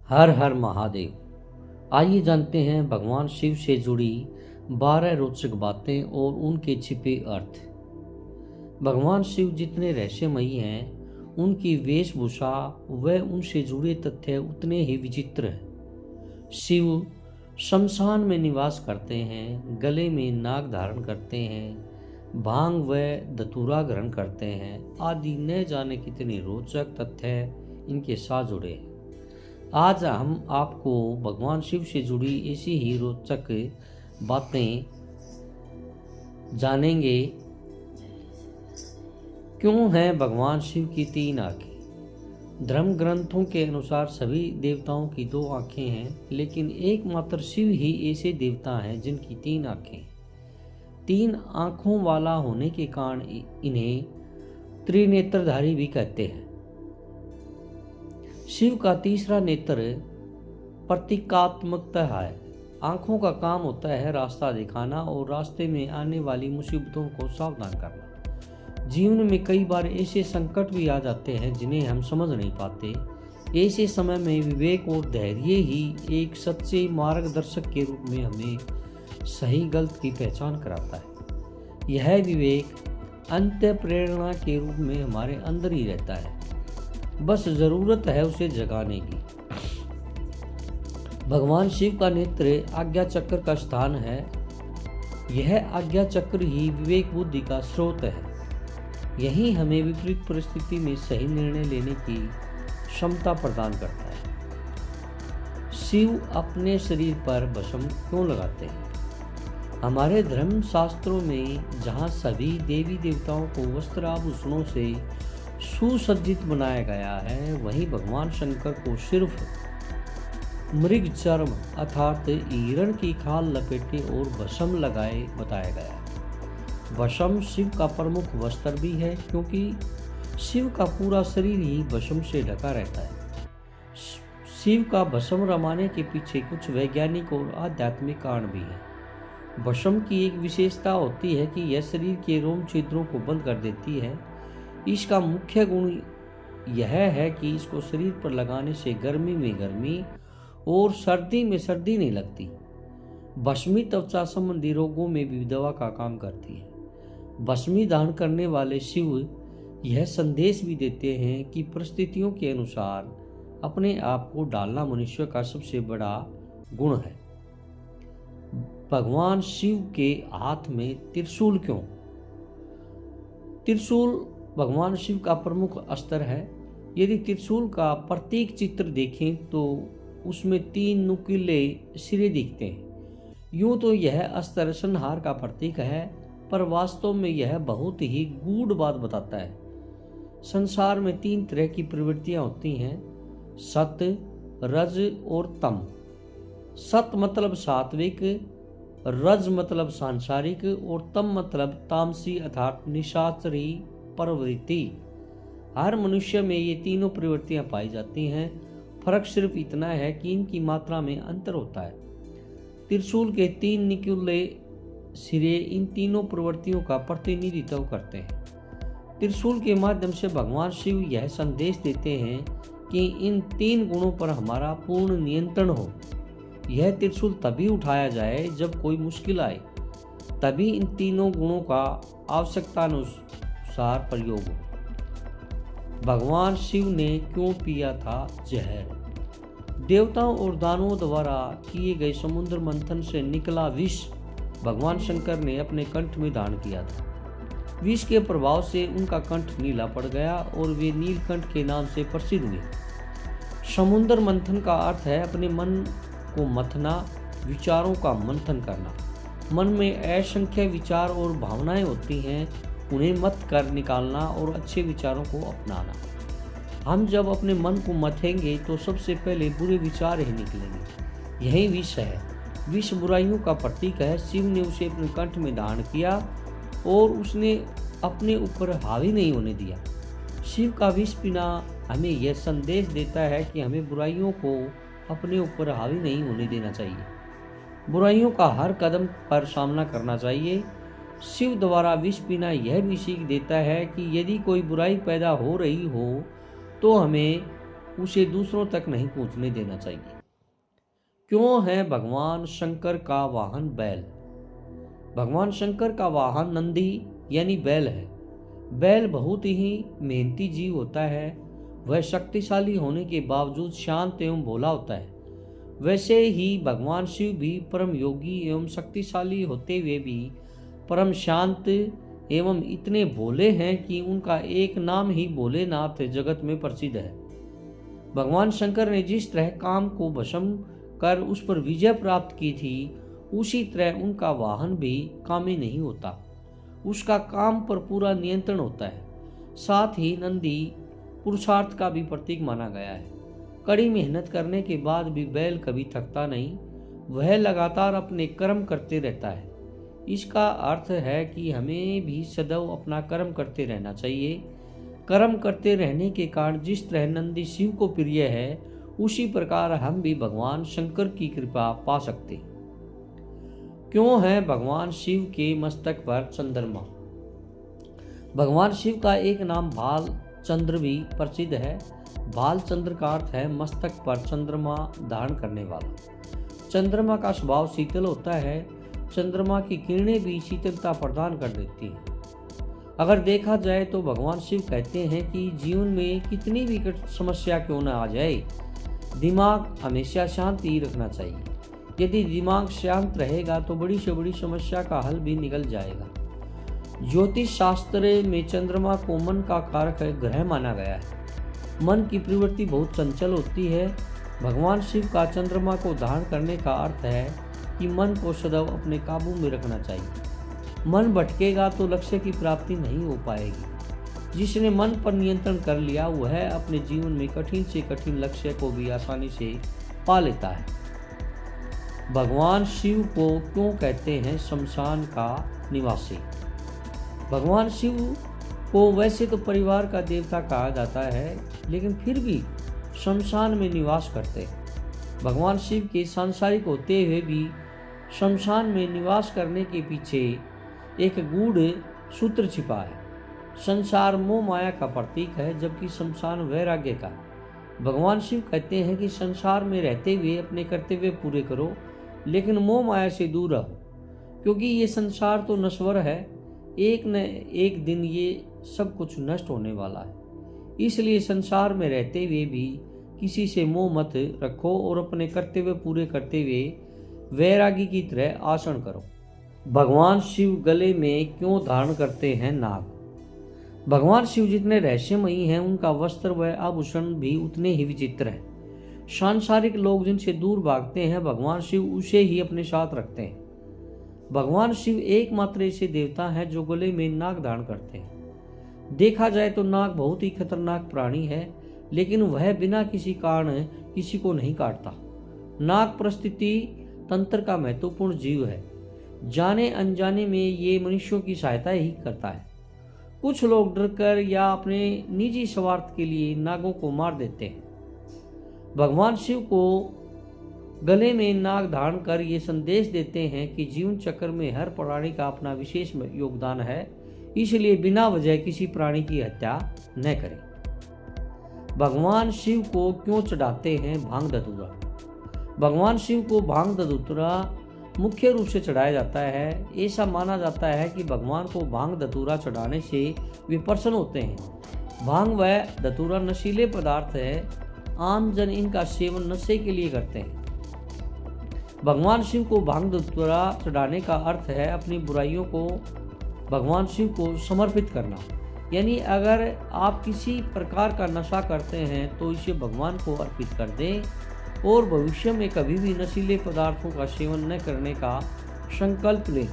हर हर महादेव। आइए जानते हैं भगवान शिव से जुड़ी 12 रोचक बातें और उनके छिपे अर्थ। भगवान शिव जितने रहस्यमयी हैं, उनकी वेशभूषा व उनसे जुड़े तथ्य उतने ही विचित्र हैं। शिव शमशान में निवास करते हैं, गले में नाग धारण करते हैं, भांग व धतूरा ग्रहण करते हैं आदि न जाने कितने रोचक तथ्य इनके साथ जुड़े हैं। आज हम आपको भगवान शिव से जुड़ी ऐसी ही रोचक बातें जानेंगे। क्यों हैं भगवान शिव की 3 आंखें? धर्म ग्रंथों के अनुसार सभी देवताओं की 2 आंखें हैं, लेकिन एकमात्र शिव ही ऐसे देवता हैं जिनकी 3 आंखें। 3 आंखों वाला होने के कारण इन्हें त्रिनेत्रधारी भी कहते हैं। शिव का तीसरा नेत्र प्रतीकात्मकता है। आंखों का काम होता है रास्ता दिखाना और रास्ते में आने वाली मुसीबतों को सावधान करना। जीवन में कई बार ऐसे संकट भी आ जाते हैं जिन्हें हम समझ नहीं पाते। ऐसे समय में विवेक और धैर्य ही एक सच्चे मार्गदर्शक के रूप में हमें सही गलत की पहचान कराता है। यह विवेक अंतःप्रेरणा के रूप में हमारे अंदर ही रहता है, बस जरूरत है उसे जगाने की। भगवान शिव का नेत्र आज्ञा चक्र का स्थान है। यह आज्ञा चक्र ही विवेक बुद्धि का स्रोत है। यही हमें विपरीत परिस्थिति में सही निर्णय लेने की क्षमता प्रदान करता है। शिव अपने शरीर पर भस्म क्यों लगाते हैं? हमारे धर्म शास्त्रों में जहाँ सभी देवी देवताओं को वस्त्र आभूषणों से सुसज्जित बनाया गया है, वहीं भगवान शंकर को सिर्फ मृग चर्म अर्थात हिरण की खाल लपेटे और भस्म लगाए बताया गया है। भस्म शिव का प्रमुख वस्त्र भी है, क्योंकि शिव का पूरा शरीर ही भस्म से ढका रहता है। शिव का भस्म रमाने के पीछे कुछ वैज्ञानिक और आध्यात्मिक कारण भी है। भस्म की एक विशेषता होती है कि यह शरीर के रोम छिद्रों को बंद कर देती है। इसका मुख्य गुण यह है कि इसको शरीर पर लगाने से गर्मी में गर्मी और सर्दी में सर्दी नहीं लगती। भस्मी त्वचा संबंधी रोगों में भी दवा का काम करती है। भस्मी दान करने वाले शिव यह संदेश भी देते हैं कि परिस्थितियों के अनुसार अपने आप को डालना मनुष्य का सबसे बड़ा गुण है। भगवान शिव के हाथ में त्रिशूल क्यों? त्रिशूल भगवान शिव का प्रमुख अस्त्र है। यदि त्रिशूल का प्रतीक चित्र देखें तो उसमें 3 नुकीले सिरे दिखते हैं। यूं तो यह अस्त्र संहार का प्रतीक है, पर वास्तव में यह बहुत ही गूढ़ बात बताता है। संसार में 3 तरह की प्रवृत्तियां होती हैं, सत, रज और तम। सत मतलब सात्विक, रज मतलब सांसारिक और तम मतलब तामसी अर्थात निशाचरी प्रवृत्ति। हर मनुष्य में ये तीनों प्रवृत्तियां पाई जाती हैं। फर्क सिर्फ इतना है कि इनकी मात्रा में अंतर होता है। त्रिशूल के 3 निकुले सिरे इन तीनों प्रवृत्तियों का प्रतिनिधित्व करते हैं। त्रिशूल के माध्यम से भगवान शिव यह संदेश देते हैं कि इन 3 गुणों पर हमारा पूर्ण नियंत्रण हो। यह त्रिशूल तभी उठाया जाए जब कोई मुश्किल आए, तभी इन तीनों गुणों का आवश्यकतानुसार प्रयोग हो। भगवान शिव ने क्यों पिया था जहर? देवताओं और दानवों द्वारा किए गए समुद्र मंथन से निकला विष भगवान शंकर ने अपने कंठ में धारण किया था। विष के प्रभाव से उनका कंठ नीला पड़ गया और वे नीलकंठ के नाम से प्रसिद्ध हुए। समुद्र मंथन का अर्थ है अपने मन को मथना, विचारों का मंथन करना। मन में असंख्य विचार और भावनाएं होती हैं, उन्हें मत कर निकालना और अच्छे विचारों को अपनाना। हम जब अपने मन को मथेंगे तो सबसे पहले बुरे विचार ही निकलेंगे। यही विष है। विष बुराइयों का प्रतीक है। शिव ने उसे अपने कंठ में धारण किया और उसने अपने ऊपर हावी नहीं होने दिया। शिव का विष पीना हमें यह संदेश देता है कि हमें बुराइयों को अपने ऊपर हावी नहीं होने देना चाहिए। बुराइयों का हर कदम पर सामना करना चाहिए। शिव द्वारा विष पीना यह भी सीख देता है कि यदि कोई बुराई पैदा हो रही हो तो हमें उसे दूसरों तक नहीं पहुंचने देना चाहिए। क्यों है भगवान शंकर का वाहन बैल? भगवान शंकर का वाहन नंदी यानी बैल है। बैल बहुत ही मेहनती जीव होता है। वह शक्तिशाली होने के बावजूद शांत एवं भोला होता है। वैसे ही भगवान शिव भी परम योगी एवं शक्तिशाली होते हुए भी परम शांत एवं इतने भोले हैं कि उनका एक नाम ही भोलेनाथ जगत में प्रसिद्ध है। भगवान शंकर ने जिस तरह काम को भस्म कर उस पर विजय प्राप्त की थी, उसी तरह उनका वाहन भी कामी नहीं होता। उसका काम पर पूरा नियंत्रण होता है। साथ ही नंदी पुरुषार्थ का भी प्रतीक माना गया है। कड़ी मेहनत करने के बाद भी बैल कभी थकता नहीं। वह लगातार अपने कर्म करते रहता है। इसका अर्थ है कि हमें भी सदैव अपना कर्म करते रहना चाहिए। कर्म करते रहने के कारण जिस तरह नंदी शिव को प्रिय है, उसी प्रकार हम भी भगवान शंकर की कृपा पा सकते हैं। क्यों है भगवान शिव के मस्तक पर चंद्रमा? भगवान शिव का एक नाम भाल चंद्र भी प्रसिद्ध है। भाल चंद्र का अर्थ है मस्तक पर चंद्रमा धारण करने वाला। चंद्रमा का स्वभाव शीतल होता है। चंद्रमा की किरणें भी शीतलता प्रदान कर देती हैं। अगर देखा जाए तो भगवान शिव कहते हैं कि जीवन में कितनी भी समस्या क्यों न आ जाए, दिमाग हमेशा शांत ही रखना चाहिए। यदि दिमाग शांत रहेगा तो बड़ी से बड़ी समस्या का हल भी निकल जाएगा। ज्योतिष शास्त्र में चंद्रमा को मन का कारक ग्रह माना गया है। मन की प्रवृत्ति बहुत चंचल होती है। भगवान शिव का चंद्रमा को धारण करने का अर्थ है कि मन को सदैव अपने काबू में रखना चाहिए। मन भटकेगा तो लक्ष्य की प्राप्ति नहीं हो पाएगी। जिसने मन पर नियंत्रण कर लिया वह अपने जीवन में कठिन से कठिन लक्ष्य को भी आसानी से पा लेता है। भगवान शिव को क्यों कहते हैं शमशान का निवासी? भगवान शिव को वैसे तो परिवार का देवता कहा जाता है, लेकिन फिर भी शमशान में निवास करते हैं। भगवान शिव के सांसारिक होते हुए भी शमशान में निवास करने के पीछे एक गूढ़ सूत्र छिपा है। संसार मोह माया का प्रतीक है, जबकि शमशान वैराग्य का। भगवान शिव कहते हैं कि संसार में रहते हुए अपने कर्तव्य पूरे करो, लेकिन मोह माया से दूर रहो, क्योंकि ये संसार तो नश्वर है। एक न एक दिन ये सब कुछ नष्ट होने वाला है। इसलिए संसार में रहते हुए भी किसी से मोह मत रखो और अपने कर्तव्य पूरे करते हुए वैरागी की तरह आचरण करो। भगवान शिव गले में क्यों धारण करते हैं नाग? भगवान शिव जितने रहस्यमयी हैं, उनका वस्त्र व आभूषण भी उतने ही विचित्र है। सांसारिक लोग जिनसे दूर भागते हैं, भगवान शिव उसे ही अपने साथ रखते हैं। भगवान शिव एकमात्र ऐसे देवता हैं जो गले में नाग धारण करते हैं। देखा जाए तो नाग बहुत ही खतरनाक प्राणी है, लेकिन वह बिना किसी कारण किसी को नहीं काटता। नाग परिस्थिति तंत्र का महत्वपूर्ण जीव है। जाने अनजाने में ये मनुष्यों की सहायता ही करता है। कुछ लोग डरकर या अपने निजी स्वार्थ के लिए नागों को मार देते हैं। भगवान शिव को गले में नाग धारण कर ये संदेश देते हैं कि जीवन चक्र में हर प्राणी का अपना विशेष योगदान है, इसलिए बिना वजह किसी प्राणी की हत्या न करें। भगवान शिव को क्यों चढ़ाते हैं भांग धतूरा? भगवान शिव को भांग धतूरा मुख्य रूप से चढ़ाया जाता है। ऐसा माना जाता है कि भगवान को भांग धतूरा चढ़ाने से वे प्रसन्न होते हैं। भांग व धतूरा नशीले पदार्थ है। आम जन इनका सेवन नशे के लिए करते हैं। भगवान शिव को भांग धतूरा चढ़ाने का अर्थ है अपनी बुराइयों को भगवान शिव को समर्पित करना। यानी अगर आप किसी प्रकार का नशा करते हैं तो इसे भगवान को अर्पित कर दें और भविष्य में कभी भी नशीले पदार्थों का सेवन न करने का संकल्प लें।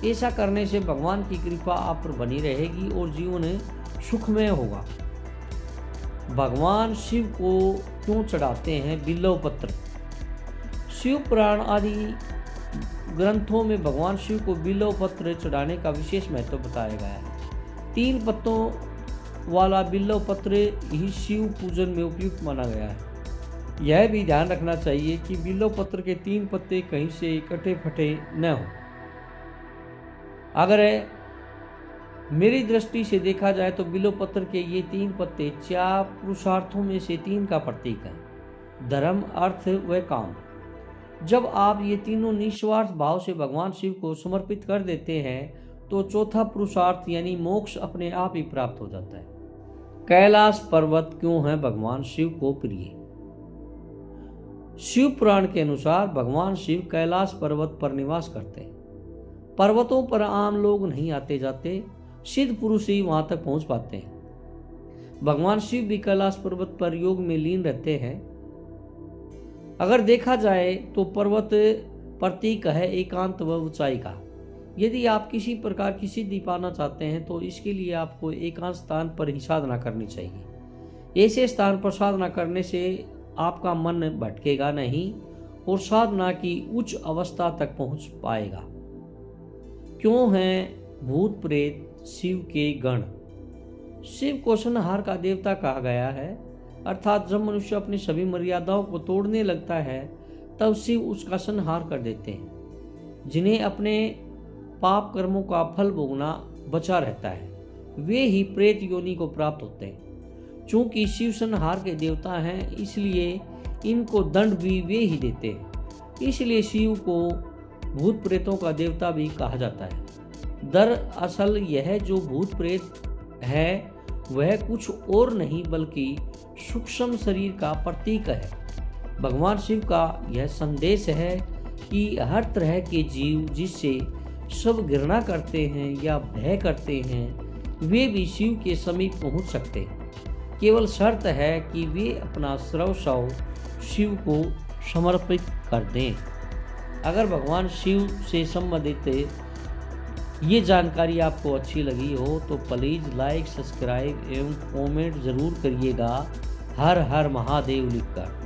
ऐसा करने से भगवान की कृपा आप पर बनी रहेगी और जीवन सुखमय होगा। भगवान शिव को क्यों चढ़ाते हैं बिल्व पत्र? शिव पुराण आदि ग्रंथों में भगवान शिव को बिल्व पत्र चढ़ाने का विशेष महत्व बताया गया है। 3 पत्तों वाला बिल्व पत्र ही शिव पूजन में उपयुक्त माना गया है। यह भी ध्यान रखना चाहिए कि बिल्व पत्र के 3 पत्ते कहीं से कटे फटे न हो। अगर मेरी दृष्टि से देखा जाए तो बिल्वपत्र के ये 3 पत्ते 4 पुरुषार्थों में से 3 का प्रतीक है, धर्म, अर्थ व काम। जब आप ये तीनों निस्वार्थ भाव से भगवान शिव को समर्पित कर देते हैं तो चौथा पुरुषार्थ यानी मोक्ष अपने आप ही प्राप्त हो जाता है। कैलाश पर्वत क्यों है भगवान शिव को प्रिय? शिव पुराण के अनुसार भगवान शिव कैलाश पर्वत पर निवास करते हैं। पर्वतों पर आम लोग नहीं आते जाते, सिद्ध पुरुष ही वहां तक पहुंच पाते हैं। भगवान शिव भी कैलाश पर्वत पर योग में लीन रहते हैं। अगर देखा जाए तो पर्वत प्रतीक है एकांत व ऊंचाई का। यदि आप किसी प्रकार की सिद्धि पाना चाहते हैं तो इसके लिए आपको एकांत स्थान पर ही साधना करनी चाहिए। ऐसे स्थान पर साधना करने से आपका मन भटकेगा नहीं और साधना की उच्च अवस्था तक पहुंच पाएगा। क्यों हैं भूत प्रेत शिव के गण? शिव को संहार का देवता कहा गया है, अर्थात जब मनुष्य अपनी सभी मर्यादाओं को तोड़ने लगता है तब शिव उसका संहार कर देते हैं। जिन्हें अपने पाप कर्मों का फल भोगना बचा रहता है वे ही प्रेत योनि को प्राप्त होते हैं। चूंकि शिव संहार के देवता हैं इसलिए इनको दंड भी वे ही देते हैं, इसलिए शिव को भूत प्रेतों का देवता भी कहा जाता है। दरअसल यह जो भूत प्रेत है वह कुछ और नहीं बल्कि सूक्ष्म शरीर का प्रतीक है। भगवान शिव का यह संदेश है कि हर तरह के जीव जिससे सब घृणा करते हैं या भय करते हैं वे भी शिव के समीप पहुंच सकते हैं। केवल शर्त है कि वे अपना सर्वस्व शिव को समर्पित कर दें। अगर भगवान शिव से संबंधित ये जानकारी आपको अच्छी लगी हो तो प्लीज़ लाइक, सब्सक्राइब एवं कमेंट ज़रूर करिएगा। हर हर महादेव लिखकर।